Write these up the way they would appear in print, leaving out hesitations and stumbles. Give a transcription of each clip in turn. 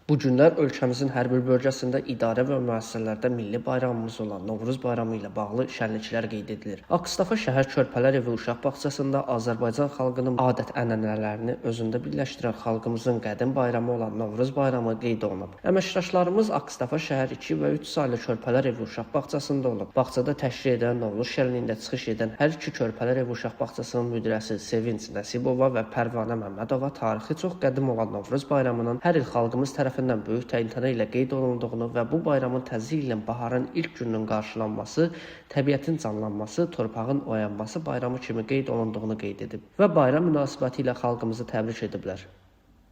Bu günlər ölkəmizin hər bir bölgəsində idarə və müəssisələrdə milli bayramımız olan Novruz bayramı ilə bağlı şənliklər qeyd edilir. Akstafa şəhər Körpələr evi uşaq bağçasında Azərbaycan xalqının adət-ənənələrini özündə birləşdirən xalqımızın qədim bayramı olan Novruz bayramı qeyd olunub. Əməkdaşlarımız Akstafa şəhər 2 və 3 saylı Körpələr evi uşaq bağçasında olub. Bağçada təşkil edən Novruz şənliyində çıxış edən hər iki Körpələr evi uşaq bağçasının müdirəsi Sevinç Nəsibova və Pərvanə Məmmədova tarixi çox qədim olan Novruz bayramının hər il xalqımız tərəfindən böyük təntənə ilə qeyd olunduğunu və bu bayramın təzə ilin baharın ilk gününün qarşılanması, təbiətin canlanması, torpağın oyanması bayramı kimi qeyd olunduğunu qeyd edib və bayram münasibəti ilə xalqımızı təbrik ediblər.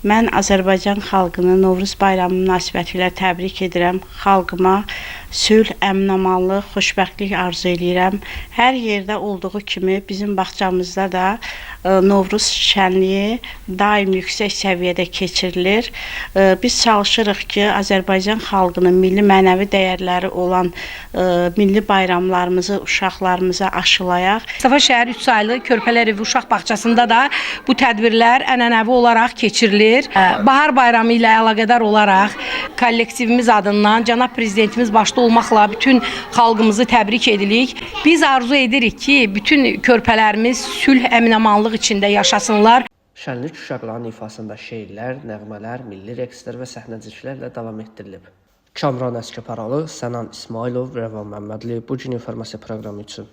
Mən Azərbaycan xalqını Novruz bayramı münasibətilə təbrik edirəm. Xalqıma sülh, əmin-amanlıq, xoşbəxtlik arzu edirəm. Hər yerdə olduğu kimi bizim bağçamızda da Novruz şənliyi daim yüksək səviyyədə keçirilir. Biz çalışırıq ki, Azərbaycan xalqının milli mənəvi dəyərləri olan milli bayramlarımızı uşaqlarımıza aşılayaq. Akstafa şəhər 3 saylı Körpələr evi uşaq bağçasında da bu tədbirlər ənənəvi olaraq keçirilir. Bahar bayramı ilə əlaqədar olaraq kollektivimiz adından cənab prezidentimiz başda olmaqla bütün xalqımızı təbrik edirik. Biz arzu edirik ki, bütün körpələrimiz sülh, əmin-amanlıq içində yaşasınlar. Şənlik uşaqların ifasında şeirlər, nəğmələr, milli rəqslər və səhnəciklərlə davam etdirilib. Kamran Əskəparalı, Sənan İsmailov, Rəvan Məmmədli bu gün informasiya proqramı üçün.